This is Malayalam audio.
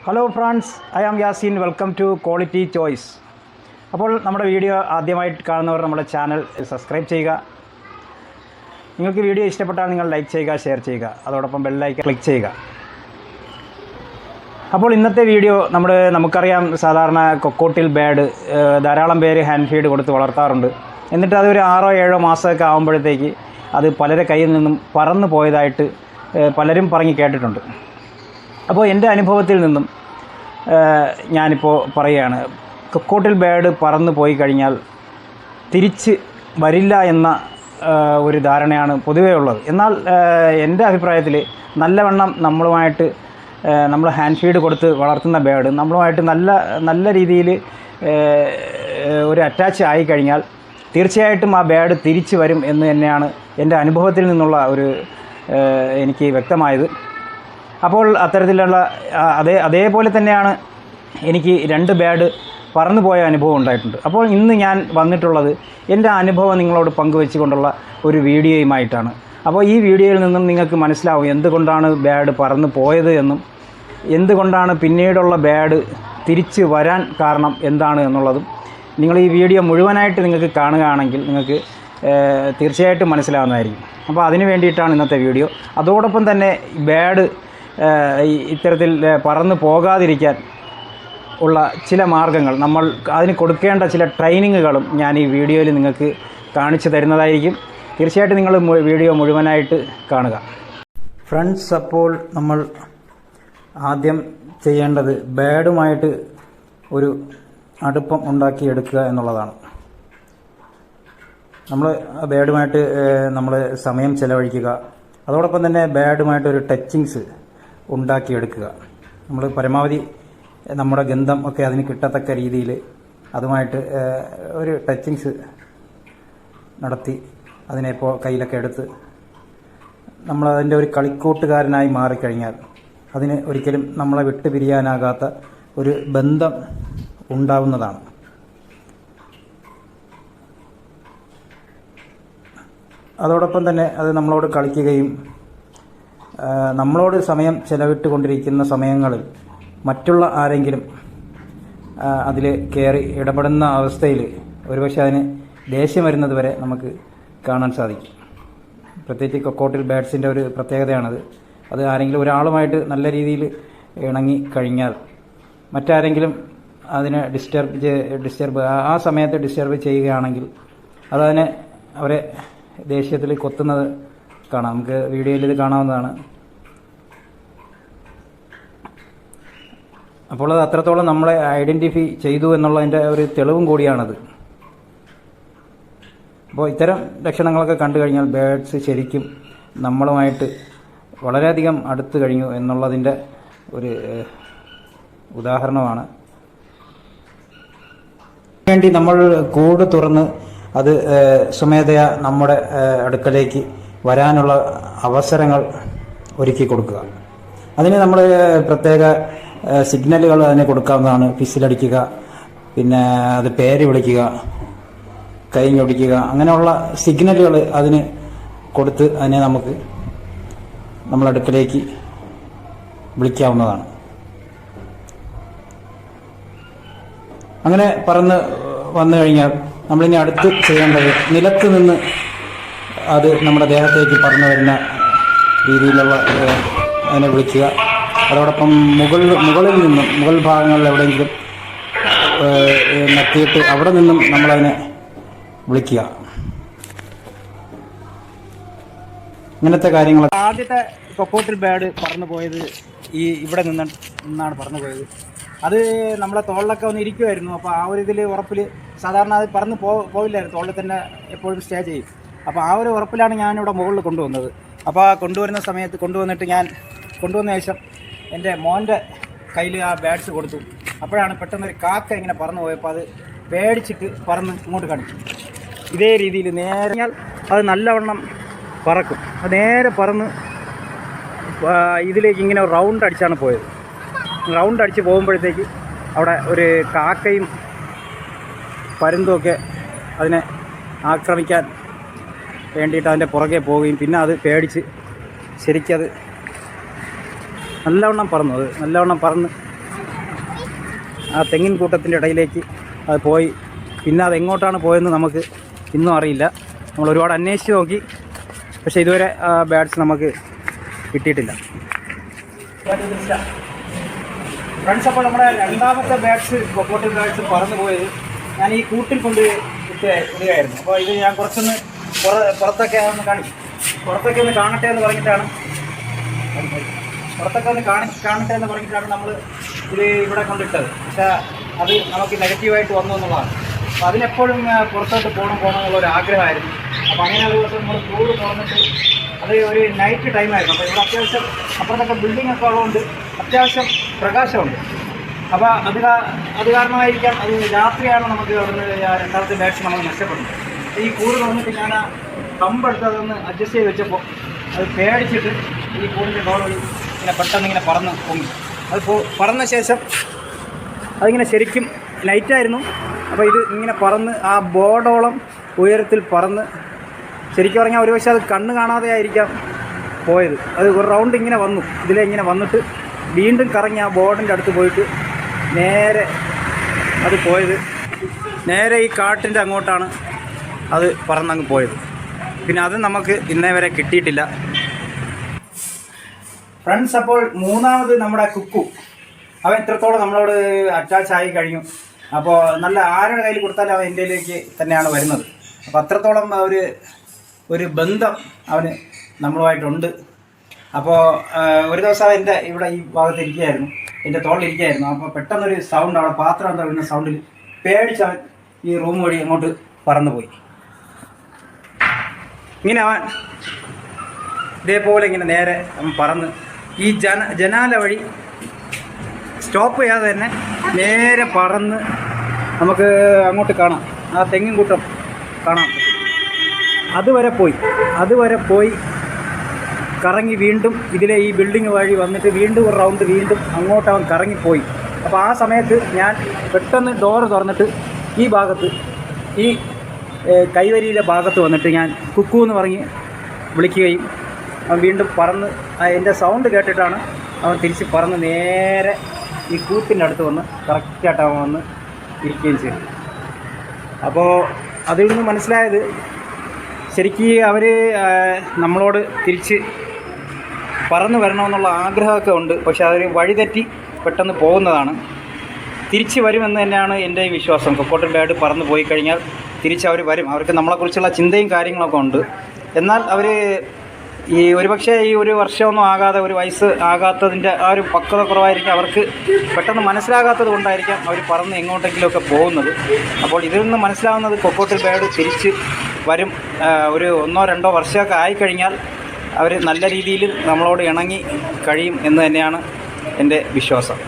Hello friends, I am Yaseen. Welcome to quality choice. അപ്പോൾ നമ്മുടെ വീഡിയോ ആദ്യമായിട്ട് കാണുന്നവർ നമ്മുടെ ചാനൽ സബ്സ്ക്രൈബ് ചെയ്യുക. നിങ്ങൾക്ക് വീഡിയോ ഇഷ്ടപ്പെട്ടാൽ നിങ്ങൾ ലൈക്ക് ചെയ്യുക, ഷെയർ ചെയ്യുക, അതോടൊപ്പം ബെല്ലൈക്കൺ ക്ലിക്ക് ചെയ്യുക. അപ്പോൾ ഇന്നത്തെ വീഡിയോ നമുക്കറിയാം, സാധാരണ കൊക്കോട്ടിൽ ബേഡ് ധാരാളം പേര് ഹാൻഡ് ഫീഡ് കൊടുത്ത് വളർത്താറുണ്ട്. എന്നിട്ട് അതൊരു 6-7 മാസമൊക്കെ ആകുമ്പോഴത്തേക്ക് അത് പലരെ കയ്യിൽ നിന്നും പറന്നു പോയതായിട്ട് പലരും പറഞ്ഞ് കേട്ടിട്ടുണ്ട്. അപ്പോൾ എൻ്റെ അനുഭവത്തിൽ നിന്നും ഞാനിപ്പോൾ പറയുകയാണ്, കൊക്കോട്ടിൽ ബേഡ് പറന്ന് പോയി കഴിഞ്ഞാൽ തിരിച്ച് വരില്ല എന്ന ഒരു ധാരണയാണ് പൊതുവേ ഉള്ളത്. എന്നാൽ എൻ്റെ അഭിപ്രായത്തിൽ നല്ലവണ്ണം നമ്മൾ ഹാൻഡ് ഫീഡ് കൊടുത്ത് വളർത്തുന്ന ബേഡ് നമ്മളുമായിട്ട് നല്ല രീതിയിൽ ഒരു അറ്റാച്ച് ആയിക്കഴിഞ്ഞാൽ തീർച്ചയായിട്ടും ആ ബേഡ് തിരിച്ച് വരും എന്ന് തന്നെയാണ് എൻ്റെ അനുഭവത്തിൽ നിന്നുള്ള എനിക്ക് വ്യക്തമായത്. അപ്പോൾ അത്തരത്തിലുള്ള അതേപോലെ തന്നെയാണ് എനിക്ക് 2 ബേഡ് പറന്നു പോയ അനുഭവം ഉണ്ടായിട്ടുണ്ട്. അപ്പോൾ ഇന്ന് ഞാൻ വന്നിട്ടുള്ളത് എൻ്റെ അനുഭവം നിങ്ങളോട് പങ്കുവെച്ചുകൊണ്ടുള്ള ഒരു വീഡിയോയുമായിട്ടാണ്. അപ്പോൾ ഈ വീഡിയോയിൽ നിന്നും നിങ്ങൾക്ക് മനസ്സിലാവും എന്തുകൊണ്ടാണ് ബേഡ് പറന്നു പോയത് എന്നും എന്തുകൊണ്ടാണ് പിന്നീടുള്ള ബേഡ് തിരിച്ച് വരാൻ കാരണം എന്താണ് എന്നുള്ളതും. നിങ്ങൾ ഈ വീഡിയോ മുഴുവനായിട്ട് നിങ്ങൾക്ക് കാണുകയാണെങ്കിൽ നിങ്ങൾക്ക് തീർച്ചയായിട്ടും മനസ്സിലാവുന്നതായിരിക്കും. അപ്പോൾ അതിന് വേണ്ടിയിട്ടാണ് ഇന്നത്തെ വീഡിയോ. അതോടൊപ്പം തന്നെ ബേഡ് ഇത്തരത്തിൽ പറന്ന് പോകാതിരിക്കാൻ ഉള്ള ചില മാർഗ്ഗങ്ങൾ, നമ്മൾ അതിന് കൊടുക്കേണ്ട ചില ട്രെയിനിങ്ങുകളും ഞാൻ ഈ വീഡിയോയിൽ നിങ്ങൾക്ക് കാണിച്ചു തരുന്നതായിരിക്കും. തീർച്ചയായിട്ടും നിങ്ങൾ വീഡിയോ മുഴുവനായിട്ട് കാണുക. ഫ്രണ്ട്സ്, അപ്പോൾ നമ്മൾ ആദ്യം ചെയ്യേണ്ടത് ബേഡുമായിട്ട് ഒരു അടുപ്പം ഉണ്ടാക്കിയെടുക്കുക എന്നുള്ളതാണ്. ബേഡുമായിട്ട് നമ്മൾ സമയം ചെലവഴിക്കുക. അതോടൊപ്പം തന്നെ ബേഡുമായിട്ടൊരു ടച്ചിങ്സ് ഉണ്ടാക്കിയെടുക്കുക. നമ്മൾ പരമാവധി നമ്മുടെ ഗന്ധം ഒക്കെ അതിന് കിട്ടത്തക്ക രീതിയിൽ അതുമായിട്ട് ഒരു ടച്ചിങ്സ് നടത്തി അതിനെ ഇപ്പോൾ കയ്യിലൊക്കെ എടുത്ത് നമ്മളതിൻ്റെ ഒരു കളിക്കൂട്ടുകാരനായി മാറിക്കഴിഞ്ഞാൽ അതിന് ഒരിക്കലും നമ്മളെ വിട്ടു പിരിയാനാകാത്ത ഒരു ബന്ധം ഉണ്ടാവുന്നതാണ്. അതോടൊപ്പം തന്നെ അത് നമ്മളോട് കളിക്കുകയും നമ്മളോട് സമയം ചെലവിട്ടുകൊണ്ടിരിക്കുന്ന സമയങ്ങളിൽ മറ്റുള്ള ആരെങ്കിലും അതിൽ കയറി ഇടപെടുന്ന അവസ്ഥയിൽ ഒരുപക്ഷെ അതിന് ദേഷ്യം വരുന്നത് വരെ നമുക്ക് കാണാൻ സാധിക്കും. പ്രത്യേകിച്ച് കൊക്കോട്ടിൽ ബേഡ്സിൻ്റെ ഒരു പ്രത്യേകതയാണത്. അത് ആരെങ്കിലും ഒരാളുമായിട്ട് നല്ല രീതിയിൽ ഇണങ്ങി കഴിഞ്ഞാൽ മറ്റാരെങ്കിലും അതിനെ ഡിസ്റ്റർബ് ആ സമയത്ത് ഡിസ്റ്റർബ് ചെയ്യുകയാണെങ്കിൽ അവരെ ദേഷ്യത്തിൽ കൊത്തുന്നത് കാണാം. നമുക്ക് വീഡിയോയിൽ ഇത് കാണാവുന്നതാണ്. അപ്പോൾ അത് അത്രത്തോളം നമ്മളെ ഐഡൻറ്റിഫൈ ചെയ്തു എന്നുള്ളതിൻ്റെ ഒരു തെളിവും കൂടിയാണത്. അപ്പോൾ ഇത്തരം ലക്ഷണങ്ങളൊക്കെ കണ്ടു കഴിഞ്ഞാൽ ബേഡ്സ് ശരിക്കും നമ്മളുമായിട്ട് വളരെയധികം അടുത്ത് കഴിഞ്ഞു എന്നുള്ളതിൻ്റെ ഒരു ഉദാഹരണമാണ്. വേണ്ടി നമ്മൾ കൂട് തുറന്ന് അത് സ്വമേധയാ നമ്മുടെ അടുക്കലേക്ക് വരാനുള്ള അവസരങ്ങൾ ഒരുക്കി കൊടുക്കുക. അതിന് നമ്മൾ പ്രത്യേക സിഗ്നലുകൾ അതിന് കൊടുക്കാവുന്നതാണ്. ഫിസിലടിക്കുക, പിന്നെ അത് പേര് വിളിക്കുക, കൈഞ്ഞൊടിക്കുക, അങ്ങനെയുള്ള സിഗ്നലുകൾ അതിന് കൊടുത്ത് അതിനെ നമുക്ക് നമ്മളടുക്കലേക്ക് വിളിക്കാവുന്നതാണ്. അങ്ങനെ പറന്ന് വന്നു കഴിഞ്ഞാൽ നമ്മളിനി അടുത്ത് ചെയ്യേണ്ടത് നിലത്ത് നിന്ന് അത് നമ്മുടെ ദേഹത്തേക്ക് പറന്നു വരുന്ന രീതിയിലുള്ള അതിനെ വിളിക്കുക. അതോടൊപ്പം മുകളിൽ നിന്നും മുകൾ ഭാഗങ്ങളിൽ എവിടെയെങ്കിലും നത്തിയിട്ട് അവിടെ നിന്നും നമ്മളതിനെ വിളിക്കുക. ഇങ്ങനത്തെ കാര്യങ്ങൾ. ആദ്യത്തെ കൊക്കോട്ടിൽ ബേഡ് പറന്നു പോയത് ഇവിടെ നിന്നാണ് പറന്നു പോയത്. അത് നമ്മളെ തോളിലൊക്കെ ഒന്ന് ഇരിക്കുമായിരുന്നു. അപ്പോൾ ആ ഒരു ഇതിൽ ഉറപ്പിൽ സാധാരണ അത് പറന്ന് പോയില്ലായിരുന്നു, തോളിൽ തന്നെ എപ്പോഴും സ്റ്റേ ചെയ്യും. അപ്പോൾ ആ ഒരു ഉറപ്പിലാണ് ഞാനിവിടെ മുകളിൽ കൊണ്ടുവന്നത്. അപ്പോൾ ആ കൊണ്ടുവന്നിട്ട് ഞാൻ കൊണ്ടുവന്ന ശേഷം എൻ്റെ മോൻ്റെ കയ്യിൽ ആ ബേഡ്സ് കൊടുത്തു. അപ്പോഴാണ് പെട്ടെന്നൊരു കാക്ക ഇങ്ങനെ പറന്നു പോയപ്പോൾ അത് പേടിച്ചിട്ട് പറന്ന് ഇങ്ങോട്ട് കാണിച്ചു. ഇതേ രീതിയിൽ നേരെ അത് നല്ലവണ്ണം പറക്കും. അത് നേരെ പറന്ന് ഇതിലേക്ക് ഇങ്ങനെ റൗണ്ട് അടിച്ചാണ് പോയത്. റൗണ്ട് അടിച്ച് പോകുമ്പോഴത്തേക്ക് അവിടെ ഒരു കാക്കയും പരുന്തുമൊക്കെ അതിനെ ആക്രമിക്കാൻ വേണ്ടിയിട്ട് അതിൻ്റെ പുറകെ പോവുകയും പിന്നെ അത് പേടിച്ച് ശരിക്കത് നല്ലവണ്ണം പറന്നു. അത് നല്ലവണ്ണം പറന്ന് ആ തെങ്ങിൻ കൂട്ടത്തിൻ്റെ ഇടയിലേക്ക് അത് പോയി. പിന്നെ അത് എങ്ങോട്ടാണ് പോയതെന്ന് നമുക്ക് ഇന്നും അറിയില്ല. നമ്മൾ ഒരുപാട് അന്വേഷിച്ച് നോക്കി, പക്ഷേ ഇതുവരെ ആ ബാഡ്സ് നമുക്ക് കിട്ടിയിട്ടില്ല. ഫ്രണ്ട്സ്, അപ്പോൾ നമ്മുടെ രണ്ടാമത്തെ ബാഡ്സ്, കൊക്കോട്ടിൽ ബാഡ്സ് പറന്നു പോയത് ഞാൻ ഈ കൂട്ടിൽ കൊണ്ട് ഇടുകയായിരുന്നു. അപ്പോൾ ഇത് ഞാൻ കുറച്ചൊന്ന് പുറത്തൊക്കെ ഒന്ന് പുറത്തൊക്കെ ഒന്ന് കാണട്ടെ എന്ന് പറഞ്ഞിട്ടാണ് നമ്മൾ ഇത് ഇവിടെ കൊണ്ടിട്ടത്. പക്ഷേ അത് നമുക്ക് നെഗറ്റീവായിട്ട് വന്നു എന്നുള്ളതാണ്. അപ്പോൾ അതിനെപ്പോഴും പുറത്തോട്ട് പോകണം എന്നുള്ളൊരു ആഗ്രഹമായിരുന്നു. അപ്പോൾ അങ്ങനെ ഒരു ദിവസം നമ്മൾ സ്കൂളിൽ തുറന്നിട്ട് അത് ഒരു നൈറ്റ് ടൈമായിരുന്നു. അപ്പോൾ ഇവിടെ അത്യാവശ്യം അപ്പുറത്തൊക്കെ ബിൽഡിംഗ് ഒക്കെ ഉള്ളതുകൊണ്ട് അത്യാവശ്യം പ്രകാശമുണ്ട്. അപ്പോൾ അത് കാരണമായിരിക്കാം, അത് രാത്രിയാണ് നമുക്ക് അവിടുന്ന് രണ്ടാമത്തെ ബാഡ്സ് നമ്മൾ നഷ്ടപ്പെടുന്നത്. ഈ കൂട് തുറന്നിട്ട് ഞാൻ ആ കമ്പെടുത്ത് അതൊന്ന് അഡ്ജസ്റ്റ് ചെയ്ത് വെച്ചപ്പോൾ അത് പേടിച്ചിട്ട് ഈ കൂടിൻ്റെ ഡോർ വഴി ഇങ്ങനെ പെട്ടെന്ന് ഇങ്ങനെ പറന്ന് പൊങ്ങി. അത് പറന്ന ശേഷം അതിങ്ങനെ ശരിക്കും ലൈറ്റായിരുന്നു. അപ്പോൾ ഇത് ഇങ്ങനെ പറന്ന് ആ ബോർഡോളം ഉയരത്തിൽ പറന്ന്, ശരിക്കും പറഞ്ഞാൽ ഒരു പക്ഷേ അത് കണ്ണ് കാണാതെ ആയിരിക്കാം പോയത്. അത് ഒരു റൗണ്ട് ഇങ്ങനെ വന്നു, ഇങ്ങനെ വന്നിട്ട് വീണ്ടും കറങ്ങി ആ ബോർഡിൻ്റെ അടുത്ത് പോയിട്ട് നേരെ അത് പോയത് നേരെ ഈ കാട്ടിൻ്റെ അങ്ങോട്ടാണ് അത് പറന്നങ്ങ് പോയത്. പിന്നെ അത് നമുക്ക് ഇന്നേ വരെ കിട്ടിയിട്ടില്ല. ഫ്രണ്ട്സ്, അപ്പോൾ മൂന്നാമത് നമ്മുടെ കുക്കു, അവൻ ഇത്രത്തോളം നമ്മളോട് അറ്റാച്ച് ആയി കഴിഞ്ഞു. അപ്പോൾ നല്ല ആരുടെ കയ്യിൽ കൊടുത്താലും അവൻ എൻ്റെയിലേക്ക് തന്നെയാണ് വരുന്നത്. അപ്പോൾ അത്രത്തോളം ഒരു ബന്ധം അവന് നമ്മളുമായിട്ടുണ്ട്. അപ്പോൾ ഒരു ദിവസം അവൻ എൻ്റെ ഇവിടെ ഈ ഭാഗത്ത് ഇരിക്കുകയായിരുന്നു, എൻ്റെ തോളിലിരിക്കുകയായിരുന്നു. അപ്പോൾ പെട്ടെന്നൊരു സൗണ്ട്, അവിടെ പാത്രം എന്താ വരുന്ന സൗണ്ടിൽ പേടിച്ചവൻ ഈ റൂം വഴി അങ്ങോട്ട് പറന്നു പോയി. ഇങ്ങനെ അവൻ ഇതേപോലെ ഇങ്ങനെ നേരെ അവൻ പറന്ന് ഈ ജനാല വഴി സ്റ്റോപ്പ് ചെയ്യാതെ തന്നെ നേരെ പറന്ന് നമുക്ക് അങ്ങോട്ട് കാണാം, ആ തെങ്ങിൻ കൂട്ടം കാണാം. അതുവരെ പോയി കറങ്ങി വീണ്ടും ഈ ബിൽഡിംഗ് വഴി വന്നിട്ട് വീണ്ടും ഒരു റൗണ്ട് വീണ്ടും അങ്ങോട്ട് അവൻ കറങ്ങിപ്പോയി. അപ്പോൾ ആ സമയത്ത് ഞാൻ പെട്ടെന്ന് ഡോറ് തുറന്നിട്ട് ഈ ഭാഗത്ത്, ഈ കൈവരിയിലെ ഭാഗത്ത് വന്നിട്ട് ഞാൻ കുക്കു എന്ന് പറഞ്ഞ് വിളിക്കുകയും അവൻ വീണ്ടും പറന്ന് എൻ്റെ സൗണ്ട് കേട്ടിട്ടാണ് അവൻ തിരിച്ച് പറന്ന് നേരെ ഈ കൂട്ടിൻ്റെ അടുത്ത് വന്ന് കറക്റ്റായിട്ട് അവൻ വന്ന് ഇരിക്കുകയും ചെയ്തു. അപ്പോൾ അതിൽ നിന്ന് മനസ്സിലായത്, ശരിക്കും അവർ നമ്മളോട് തിരിച്ച് പറന്ന് വരണമെന്നുള്ള ആഗ്രഹമൊക്കെ ഉണ്ട്, പക്ഷെ അവർ വഴിതെറ്റി പെട്ടെന്ന് പോകുന്നതാണ്. തിരിച്ച് വരുമെന്ന് തന്നെയാണ് എൻ്റെ വിശ്വാസം. കൊക്കോട്ടിൽ ബാഡ് പറന്ന് പോയി കഴിഞ്ഞാൽ തിരിച്ചവർ വരും. അവർക്ക് നമ്മളെക്കുറിച്ചുള്ള ചിന്തയും കാര്യങ്ങളൊക്കെ ഉണ്ട്. എന്നാൽ അവർ ഒരുപക്ഷെ ഈ ഒരു വർഷമൊന്നും ആകാതെ, ഒരു വയസ്സ് ആകാത്തതിൻ്റെ ആ ഒരു പക്വത കുറവായിരിക്കും. അവർക്ക് പെട്ടെന്ന് മനസ്സിലാകാത്തത് കൊണ്ടായിരിക്കാം അവർ പറന്ന് എങ്ങോട്ടെങ്കിലുമൊക്കെ പോകുന്നത്. അപ്പോൾ ഇതിൽ നിന്ന് മനസ്സിലാവുന്നത് കൊക്കോട്ടിൽ ബാഡ് തിരിച്ച് വരും. ഒരു 1-2 വർഷമൊക്കെ ആയിക്കഴിഞ്ഞാൽ അവർ നല്ല രീതിയിൽ നമ്മളോട് ഇണങ്ങി കഴിയും എന്ന് തന്നെയാണ് എൻ്റെ വിശ്വാസം.